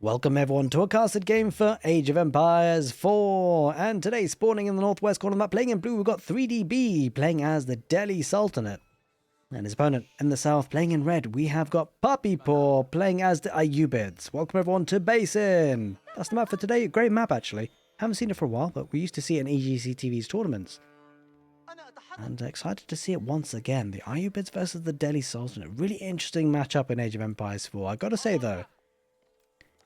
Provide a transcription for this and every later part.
Welcome everyone to a casted game for Age of Empires 4, and today spawning in the northwest corner of the map, playing in blue, we've got 3DB playing as the Delhi Sultanate, and his opponent in the south playing in red, we have got puppypaw playing as the ayyubids. Welcome everyone to Basin. That's the map for today. Great map actually. Haven't seen it for a while, but we used to see it in EGC TV's tournaments, and excited to see it once again. The ayyubids versus the Delhi Sultanate. Really interesting matchup in Age of Empires 4. I gotta say though,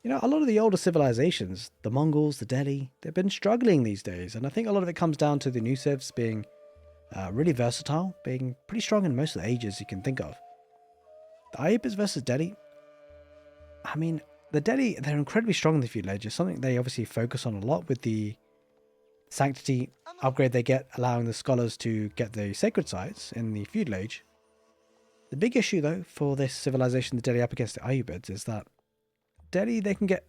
you know, a lot of the older civilizations, the Mongols, the Delhi, they've been struggling these days. And I think a lot of it comes down to the new civs being really versatile, being pretty strong in most of the ages you can think of. The ayyubids versus Delhi, I mean, the Delhi, they're incredibly strong in the feudal age. It's something they obviously focus on a lot with the sanctity upgrade they get, allowing the scholars to get the sacred sites in the feudal age. The big issue, though, for this civilization, the Delhi up against the ayyubids, is that Delhi, they can get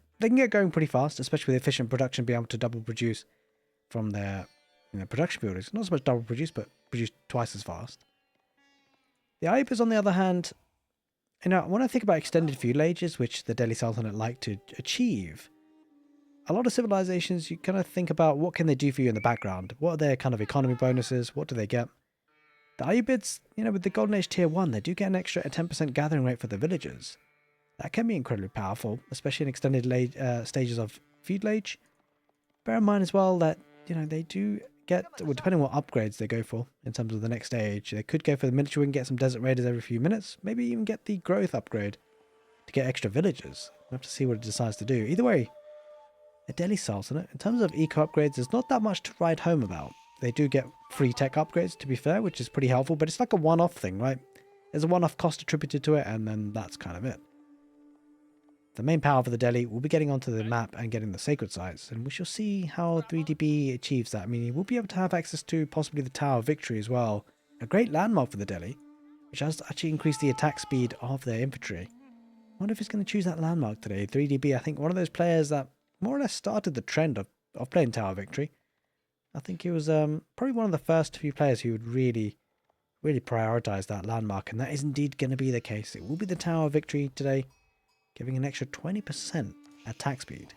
going pretty fast, especially with efficient production, being able to double produce from their production buildings. Not so much double produce, but produce twice as fast. The ayyubids, on the other hand, when I think about extended feudal ages, which the Delhi Sultanate like to achieve, a lot of civilizations, you kind of think about what can they do for you in the background? What are their kind of economy bonuses? What do they get? The ayyubids, with the Golden Age Tier 1, they do get an extra 10% gathering rate for the villagers. That can be incredibly powerful, especially in extended stages of feudal age. Bear in mind as well that, they do get, well, depending on what upgrades they go for in terms of the next stage, they could go for the military wing, get some desert raiders every few minutes, maybe even get the growth upgrade to get extra villagers. We'll have to see what it decides to do. Either way, the Delhi Sultanate, in terms of eco upgrades, there's not that much to write home about. They do get free tech upgrades, to be fair, which is pretty helpful, but it's like a one-off thing, right? There's a one-off cost attributed to it, and then that's kind of it. The main power for the Delhi will be getting onto the map and getting the sacred sites, and we shall see how 3DB achieves that. I mean, we'll be able to have access to possibly the Tower of Victory as well. A great landmark for the Delhi, which has actually increased the attack speed of their infantry. I wonder if he's going to choose that landmark today. 3DB, I think one of those players that more or less started the trend of playing Tower of Victory. I think he was probably one of the first few players who would really prioritize that landmark, and that is indeed going to be the case. It will be the Tower of Victory today, giving an extra 20% attack speed.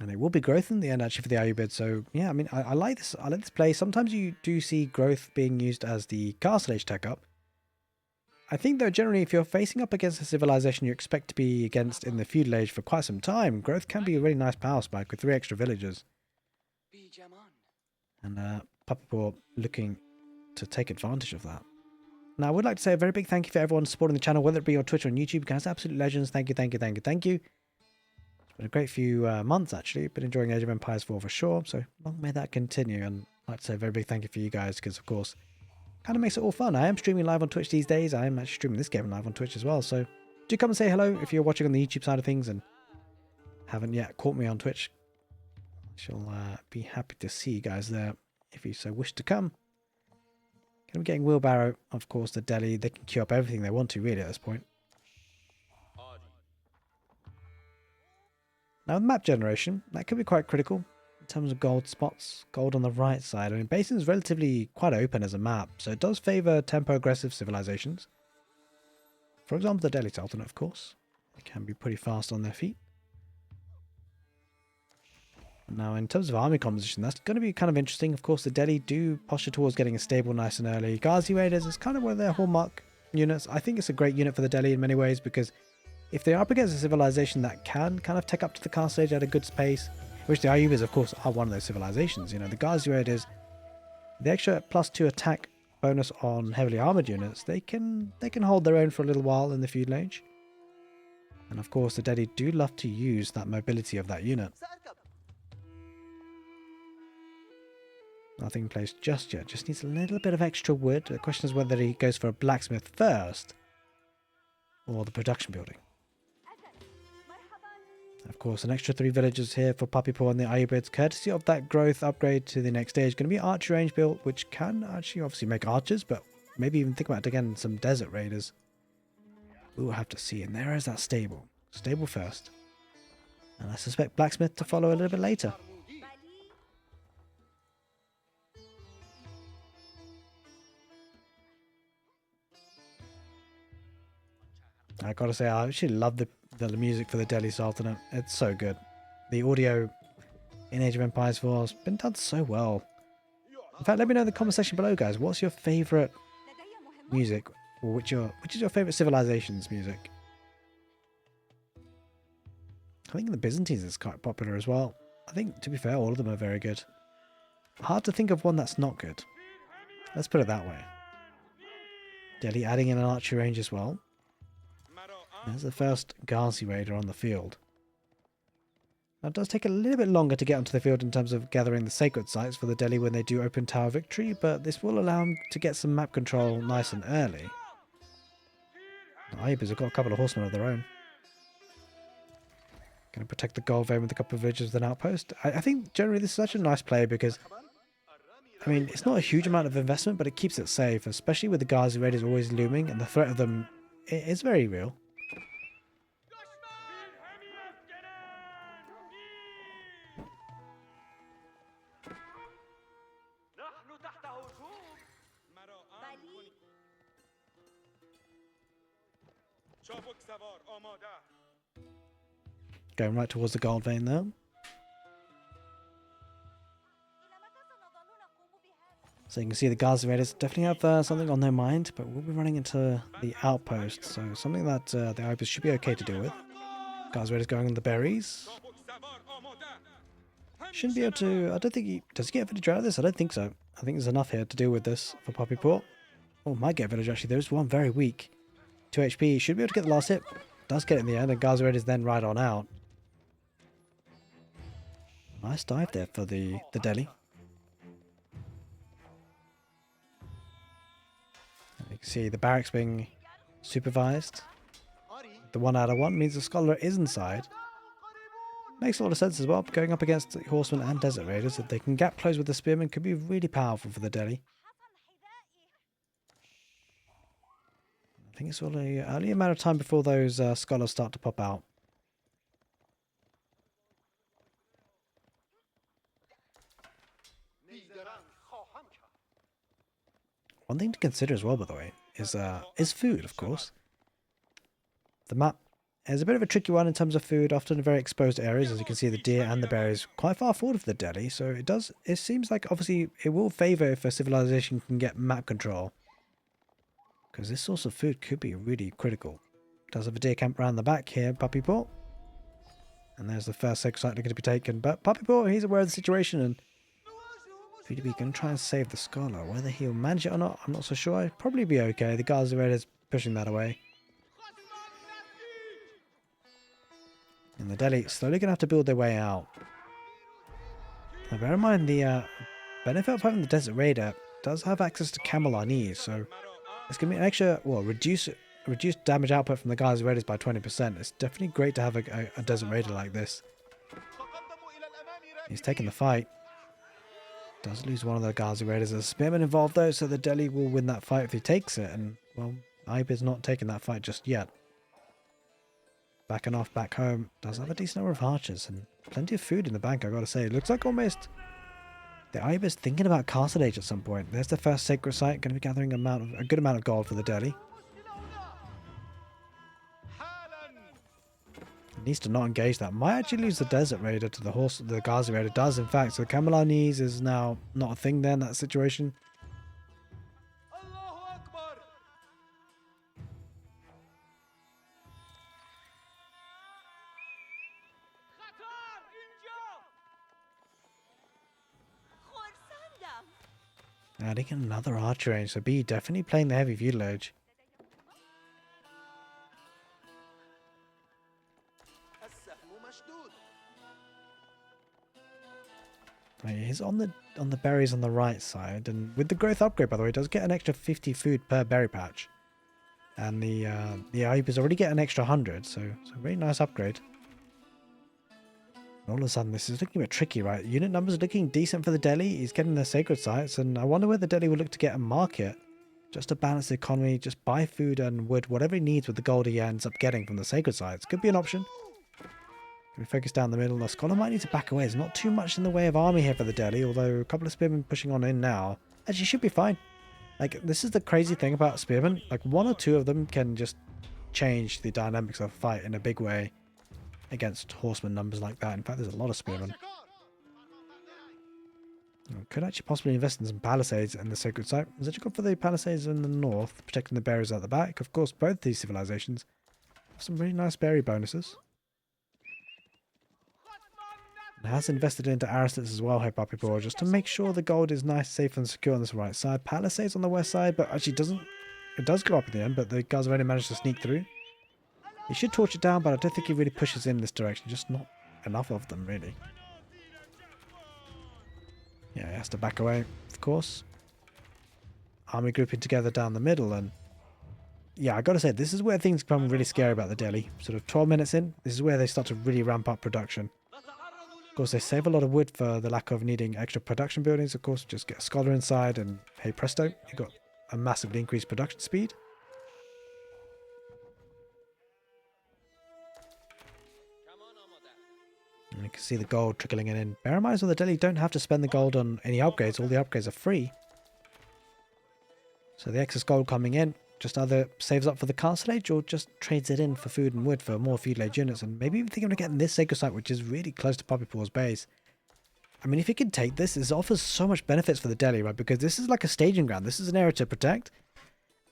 And it will be growth in the end actually for the ayyubids. So yeah, I mean, I like this. I like this play. Sometimes you do see growth being used as the castle age tech up. I think though, generally, if you're facing up against a civilization you expect to be against in the feudal age for quite some time, growth can be a really nice power spike with 3 extra villagers. And puppypaw looking to take advantage of that. Now, I would like to say a very big thank you for everyone supporting the channel, whether it be on Twitch or on YouTube, guys. Absolute legends. Thank you, thank you, thank you, thank you. It's been a great few months, actually. Been enjoying Age of Empires 4 for sure, so long may that continue. And I'd like to say a very big thank you for you guys, because, of course, kind of makes it all fun. I am streaming live on Twitch these days. I am actually streaming this game live on Twitch as well, so do come and say hello if you're watching on the YouTube side of things and haven't yet caught me on Twitch. I shall be happy to see you guys there if you so wish to come. Going to be getting wheelbarrow, of course, the Delhi. They can queue up everything they want to, really, at this point. Now, with map generation, that could be quite critical in terms of gold spots. Gold on the right side. I mean, Basin is relatively quite open as a map, so it does favour tempo-aggressive civilizations. For example, the Delhi Sultanate, of course. They can be pretty fast on their feet. Now, in terms of army composition, that's going to be kind of interesting. Of course, the Delhi do posture towards getting a stable nice and early. Ghazi Raiders is kind of one of their hallmark units. I think it's a great unit for the Delhi in many ways, because if they are up against a civilization that can kind of take up to the castle age at a good pace, which the ayyubids, of course, are one of those civilizations. The Ghazi Raiders, the extra +2 attack bonus on heavily armored units, they can hold their own for a little while in the feudal age. And of course, the Delhi do love to use that mobility of that unit. Nothing in place just yet. Just needs a little bit of extra wood. The question is whether he goes for a blacksmith first or the production building. Of course, an extra 3 villagers here for puppypaw and the ayyubids, courtesy of that growth upgrade to the next stage. Going to be archer range built, which can actually obviously make archers, but maybe even think about again some desert raiders. We'll have to see. And there is that stable. Stable first. And I suspect blacksmith to follow a little bit later. I gotta say, I actually love the music for the Delhi Sultanate. It's so good. The audio in Age of Empires 4 has been done so well. In fact, let me know in the comment section below, guys. What's your favourite music? Or which is your favourite civilization's music? I think the Byzantines is quite popular as well. I think, to be fair, all of them are very good. Hard to think of one that's not good. Let's put it that way. Delhi adding in an archery range as well. There's the first Ghazi raider on the field. Now, it does take a little bit longer to get onto the field in terms of gathering the sacred sites for the Delhi when they do open Tower Victory, but this will allow them to get some map control nice and early. The ayyubids have got a couple of horsemen of their own. Going to protect the gold vein with a couple of villages with an outpost. I think generally this is such a nice play because, I mean, it's not a huge amount of investment, but it keeps it safe, especially with the Ghazi raiders always looming, and the threat of them is very real. Going right towards the gold vein there. So you can see the Ghazi raiders definitely have something on their mind, but we'll be running into the outpost, so something that the ayyubids should be okay to deal with. Ghazi raiders going on the berries. Shouldn't be able to, I don't think he, does he get a village out of this? I don't think so. I think there's enough here to deal with this for puppypaw. Oh, might get a village actually, there's one very weak. 2 HP, should be able to get the last hit. Does get it in the end, and Ghazi raiders then ride on out. Nice dive there for the Delhi. You can see the barracks being supervised. The 1 out of 1 means the scholar is inside. Makes a lot of sense as well. Going up against the horsemen and desert raiders, if they can gap close with the spearmen, could be really powerful for the Delhi. I think it's only a matter of time before those scholars start to pop out. One thing to consider as well, by the way, is food, of course. The map is a bit of a tricky one in terms of food, often in very exposed areas. As you can see, the deer and the berries quite far forward of the Delhi, so it seems like obviously it will favour if a civilization can get map control. Because this source of food could be really critical. Does have a deer camp around the back here, puppypaw. And there's the first sacred site looking to be taken, but puppypaw, he's aware of the situation, and VDB going to try and save the scholar. Whether he'll manage it or not, I'm not so sure. I'd probably be okay. The Ghazi raiders pushing that away. And the Delhi slowly going to have to build their way out. Now bear in mind the benefit of having the Desert Raider does have access to Camel on ease, so it's going to be an extra, well, reduce damage output from the Ghazi raiders by 20%. It's definitely great to have a Desert Raider like this. He's taking the fight. Does lose one of the Ghazi raiders. There's a spearman involved though, so the Delhi will win that fight if he takes it. And, well, ayyubid's not taking that fight just yet. Backing off back home. Does have a decent number of archers and plenty of food in the bank, I gotta say. It looks like almost the ayyubid's thinking about Castle Age at some point. There's the first sacred site. Going to be gathering a good amount of gold for the Delhi. Needs to not engage that. Might actually lose the Desert Raider to the Ghazi Raider does in fact. So the Camel on knees is now not a thing there in that situation. Adding another archer range, so B definitely playing the heavy village. He's on the berries on the right side, and with the growth upgrade, by the way, it does get an extra 50 food per berry patch, and the ayyubids already get an extra 100, so it's a very nice upgrade. And all of a sudden, this is looking a bit tricky, right? Unit numbers are looking decent for the Delhi. He's getting the sacred sites, and I wonder where the Delhi will look to get a market just to balance the economy, just buy food and wood, whatever he needs with the gold he ends up getting from the sacred sites. Could be an option. We focus down the middle. The scholar might need to back away. There's not too much in the way of army here for the Delhi, although a couple of spearmen pushing on in now. Actually, should be fine. Like, this is the crazy thing about spearmen. Like, 1 or 2 of them can just change the dynamics of a fight in a big way against horseman numbers like that. In fact, there's a lot of spearmen. We could actually possibly invest in some palisades in the sacred site. Is actually good for the palisades in the north, protecting the berries at the back. Of course, both these civilizations have some really nice berry bonuses. It has invested into Aristots as well here, puppypaw, just to make sure the gold is nice, safe and secure on this right side. Palisades on the west side, but actually it does go up in the end, but the guys have already managed to sneak through. He should torch it down, but I don't think he really pushes in this direction. Just not enough of them, really. Yeah, he has to back away, of course. Army grouping together down the middle, and yeah, I gotta say, this is where things become really scary about the Delhi. Sort of 12 minutes in, this is where they start to really ramp up production. Of course, they save a lot of wood for the lack of needing extra production buildings. Of course, just get a scholar inside, and hey presto, you've got a massively increased production speed. And you can see the gold trickling in. Bear in mind, the Delhi don't have to spend the gold on any upgrades. All the upgrades are free. So the excess gold coming in just either saves up for the castle age or just trades it in for food and wood for more feudal age units. And maybe even thinking of getting this sacred site, which is really close to puppypaw's base. I mean, if you can take this, it offers so much benefits for the Delhi, right? Because this is like a staging ground. This is an area to protect.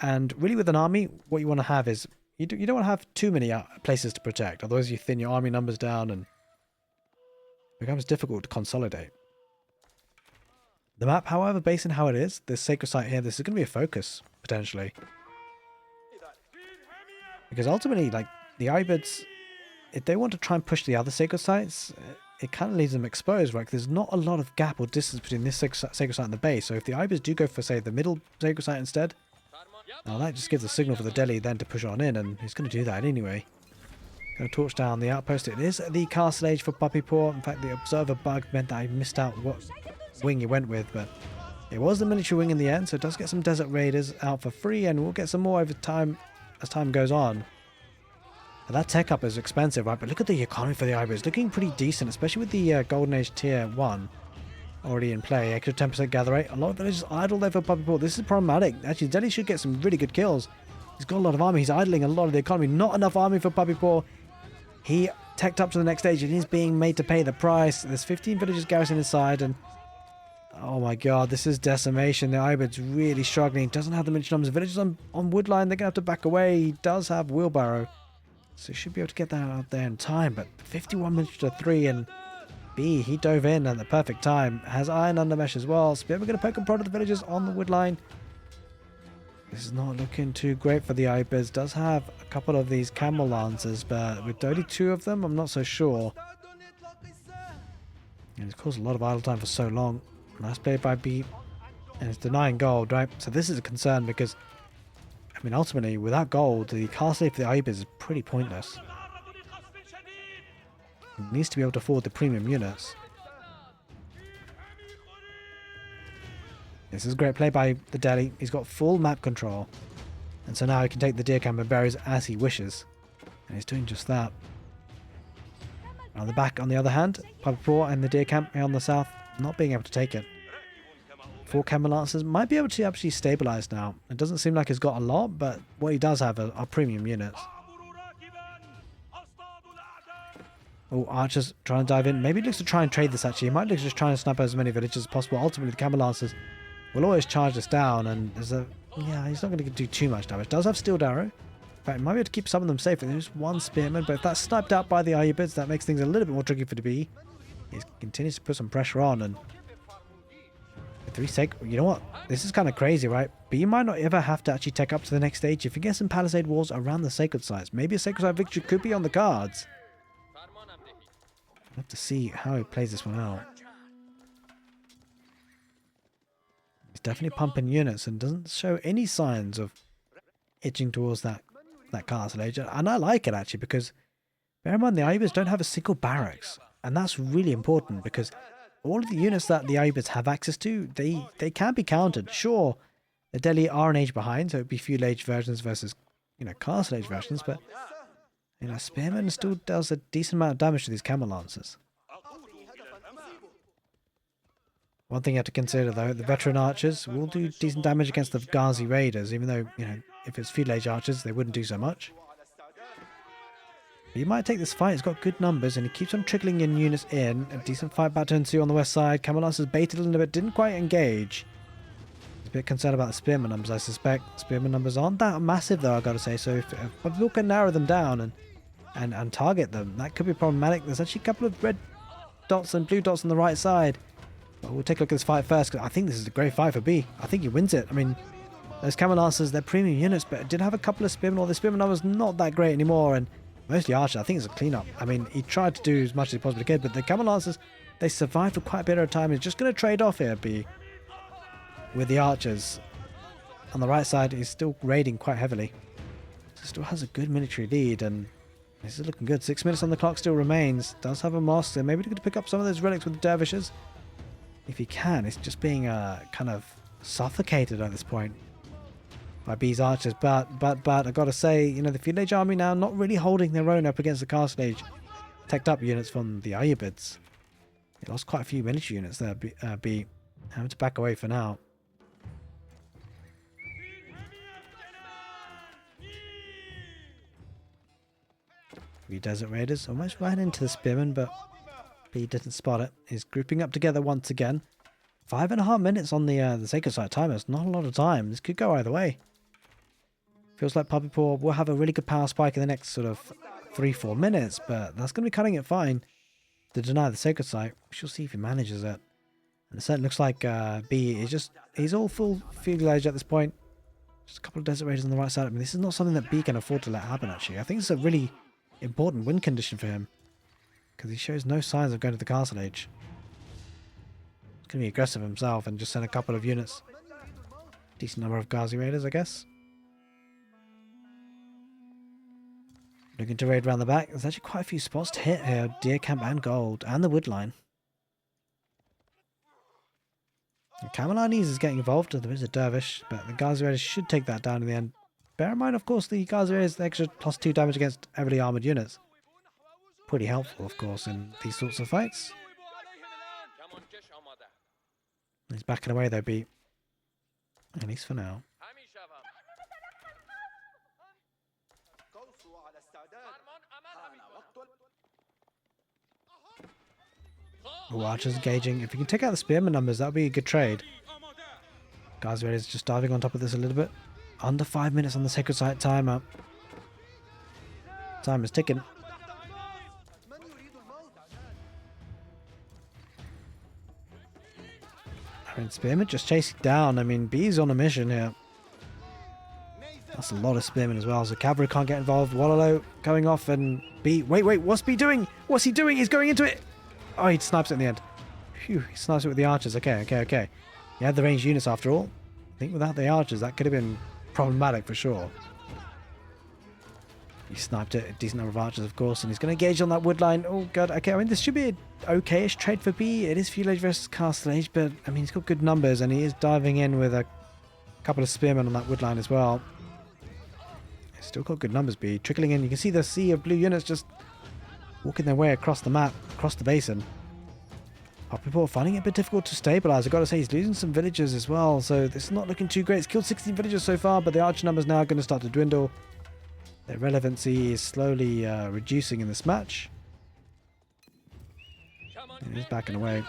And really with an army, what you want to have is, you don't want to have too many places to protect. Otherwise you thin your army numbers down and it becomes difficult to consolidate. The map, however, based on how it is, this sacred site here, this is going to be a focus, potentially. Because ultimately, like, the ayyubids, if they want to try and push the other sacred sites, it kind of leaves them exposed, right? There's not a lot of gap or distance between this sacred site and the base. So if the ayyubids do go for, say, the middle sacred site instead, now that just gives a signal for the Delhi then to push on in, and he's going to do that anyway. Going to torch down the outpost. It is the castle age for puppypaw. In fact, the observer bug meant that I missed out what wing he went with, but it was the military wing in the end, so it does get some desert raiders out for free, and we'll get some more over time as time goes on. But that tech up is expensive, right? But look at the economy for the ayyubids. It's looking pretty decent, especially with the Golden Age Tier 1 already in play. Extra 10% gather rate. A lot of villagers idle there for puppypaw. This is problematic. Actually, Delhi should get some really good kills. He's got a lot of army. He's idling a lot of the economy. Not enough army for puppypaw. He teched up to the next stage and he's being made to pay the price. There's 15 villagers garrisoned inside, and oh my god, this is decimation. The ayyubid's really struggling. He doesn't have the military numbers. Villagers on woodline, they're going to have to back away. He does have wheelbarrow, so he should be able to get that out there in time. But 51 minutes to 3, and B, he dove in at the perfect time. Has iron under mesh as well. Spearman going to poke and prod at the villagers on the woodline. This is not looking too great for the ayyubids. Does have a couple of these camel lancers, but with only 2 of them, I'm not so sure. And it's caused a lot of idle time for so long. Nice play by B. And it's denying gold, right? So this is a concern because, I mean, ultimately, without gold, the castle for the ayyubids is pretty pointless. It needs to be able to afford the premium units. This is a great play by the Delhi. He's got full map control. And so now he can take the deer camp and berries as he wishes. And he's doing just that. On the back, on the other hand, puppypaw and the deer camp here on the south, not being able to take it. 4 camel lancers might be able to actually stabilize now. It doesn't seem like he's got a lot, but what he does have are premium units. Oh, archers trying to dive in. Maybe he looks to try and trade this actually. He might look to just try and snap as many villages as possible. Ultimately, the camel lancers will always charge this down, and there's a... yeah, he's not going to do too much damage. Does have steel arrow. In fact, he might be able to keep some of them safe. There's 1 spearman, but if that's sniped out by the ayyubids, that makes things a little bit more tricky for the B. He continues to put some pressure on, and... 3 sacred... you know what? This is kind of crazy, right? But you might not ever have to actually take up to the next stage if you get some palisade walls around the sacred sites. Maybe a sacred site victory could be on the cards. We'll have to see how he plays this one out. He's definitely pumping units and doesn't show any signs of itching towards that castle age. And I like it actually, because bear in mind the ayyubids don't have a single barracks. And that's really important because all of the units that the ayyubids have access to, they can be countered. Sure, the Delhi are an age behind, so it'd be feudal age versions versus, you know, castle age versions, but you know, spearman still does a decent amount of damage to these camel lancers. One thing you have to consider though, the veteran archers will do decent damage against the Ghazi raiders, even though, you know, if it's feudal age archers, they wouldn't do so much. He might take this fight. He's got good numbers, and he keeps on trickling in units in. A decent fight back turn 2 on the west side. Camelot has baited a little bit, didn't quite engage. He's a bit concerned about the spearman numbers, I suspect. Spearman numbers aren't that massive, though, I've got to say. So if people can narrow them down and target them, that could be problematic. There's actually a couple of red dots and blue dots on the right side. But we'll take a look at this fight first, because I think this is a great fight for B. I think he wins it. I mean, those Camelots, they're premium units, but it did have a couple of spearmen, or the spearman numbers not that great anymore, and mostly Archer. I think it's a cleanup. I mean, he tried to do as much as he possibly could, but the Camelots, they survived for quite a bit of time. He's just going to trade off here, B, with the Archers. On the right side, he's still raiding quite heavily. Still has a good military lead, and this is looking good. 6 minutes on the clock still remains. Does have a mosque, so maybe he could pick up some of those relics with the dervishes. If he can, it's just being kind of suffocated at this point by B's archers. But I gotta say, you know, the Field Age army now not really holding their own up against the Castle Age teched up units from the ayyubids. They lost quite a few military units there. B having to back away for now. Three Desert Raiders almost right into the Spearman, but B didn't spot it. He's grouping up together once again. 5.5 minutes on the Sacred Site timer. It's not a lot of time. This could go either way. Feels like puppypaw will have a really good power spike in the next sort of 3-4 minutes, but that's going to be cutting it fine to deny the Sacred Site. We shall see if he manages it. And it certainly looks like B is he's all full Field Age at this point. Just a couple of Desert Raiders on the right side. I mean, this is not something that B can afford to let happen, actually. I think it's a really important win condition for him, because he shows no signs of going to the Castle Age. He's going to be aggressive himself and just send a couple of units. Decent number of Ghazi Raiders, I guess. Looking to raid around the back. There's actually quite a few spots to hit here. Deer Camp and Gold and the Wood Line. Camelot is getting involved. There is a Dervish, but the Ghazi Raiders should take that down in the end. Bear in mind, of course, the Ghazi Raiders, the extra +2 damage against heavily armoured units. Pretty helpful, of course, in these sorts of fights. He's backing away, though, B. At least for now. Oh, Archer's engaging. If we can take out the Spearman numbers, that would be a good trade. Ghazi Raiders just diving on top of this a little bit. Under 5 minutes on the Sacred Site timer. Time is ticking. I mean, Spearman just chasing down. I mean, B's on a mission here. That's a lot of Spearmen as well, so Cavalry can't get involved. Wololo going off, and B... Wait, what's B doing? What's he doing? He's going into it! Oh, he snipes it in the end. Phew, he snipes it with the archers. Okay. He had the ranged units after all. I think without the archers, that could have been problematic for sure. He sniped it, a decent number of archers, of course, and he's going to engage on that wood line. Oh, God. Okay, I mean, this should be an okay-ish trade for B. It is Field Age versus Castle Age, but, I mean, he's got good numbers, and he is diving in with a couple of spearmen on that wood line as well. He's still got good numbers, B. Trickling in. You can see the sea of blue units just walking their way across the map, across the basin. Puppypaw finding it a bit difficult to stabilise. I've got to say, he's losing some villagers as well, so this is not looking too great. He's killed 16 villagers so far, but the archer numbers now are going to start to dwindle. Their relevancy is slowly reducing in this match. And he's backing away.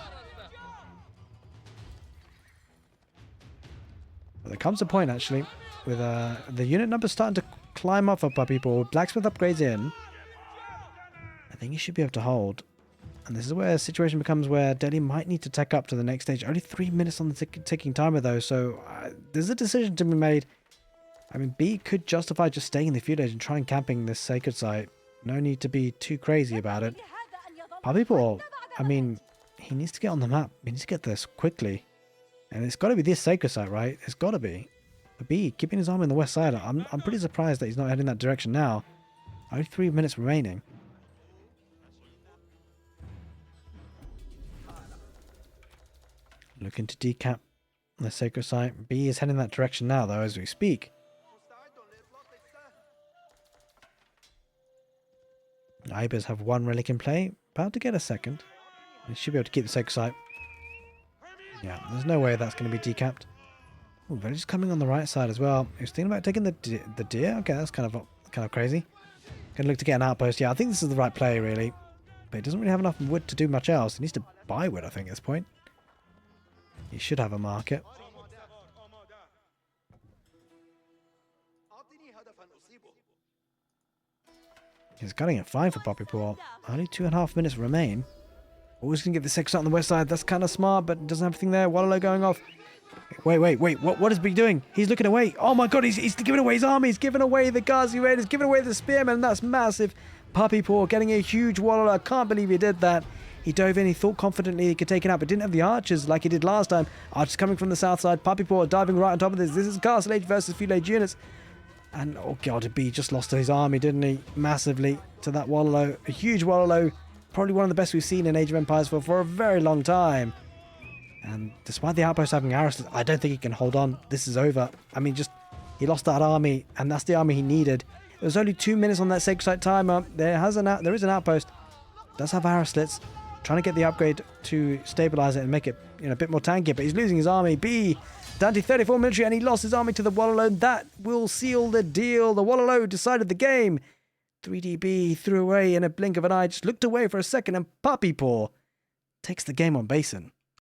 But there comes a point, actually, with the unit numbers starting to climb up for Puppypaw. Blacksmith upgrades in. I think he should be able to hold. And this is where a situation becomes where Delhi might need to tech up to the next stage. Only 3 minutes on the ticking timer, though, so there's a decision to be made. I mean, B could justify just staying in the Field Age and trying camping this Sacred Site. No need to be too crazy about it. Puppypaw, I mean, he needs to get on the map. He needs to get this quickly. And it's got to be this Sacred Site, right? It's got to be. But B, keeping his arm in the west side, I'm pretty surprised that he's not heading that direction now. Only 3 minutes remaining. Looking to decap the Sacred Site. B is heading that direction now, though, as we speak. Ibis have one relic in play. About to get a second. They should be able to keep the Sacred Site. Yeah, there's no way that's going to be decapped. Oh, villagers coming on the right side as well. He was thinking about taking the deer. Okay, that's kind of crazy. Gonna look to get an outpost. Yeah, I think this is the right play, really. But he doesn't really have enough wood to do much else. He needs to buy wood, I think, at this point. He should have a market. He's cutting it fine for puppypaw. Only 2.5 minutes remain. Always going to get the second shot on the west side. That's kind of smart, but doesn't have anything there. WOLOLO going off. Wait. What is he doing? He's looking away. Oh my god, he's giving away his army. He's giving away the Ghazi Raiders. Giving away the Spearmen. That's massive. puppypaw getting a huge WOLOLO. I can't believe he did that. He dove in. He thought confidently he could take it out, but didn't have the archers like he did last time. Archers coming from the south side. puppypaw diving right on top of this. This is Castle Age versus Feudal Age units. And, oh god, B just lost his army, didn't he? Massively to that WOLOLO. A huge WOLOLO. Probably one of the best we've seen in Age of Empires for a very long time. And despite the outpost having arrows, I don't think he can hold on. This is over. I mean, just, he lost that army, and that's the army he needed. There was only 2 minutes on that sacred site timer. There is an outpost. Does have arrow slits. Trying to get the upgrade to stabilize it and make it, a bit more tanky, but he's losing his army. B, down to 34 military, and he lost his army to the WOLOLO. That will seal the deal. The WOLOLO decided the game. 3DB threw away in a blink of an eye, just looked away for a second, and puppypaw takes the game on basin.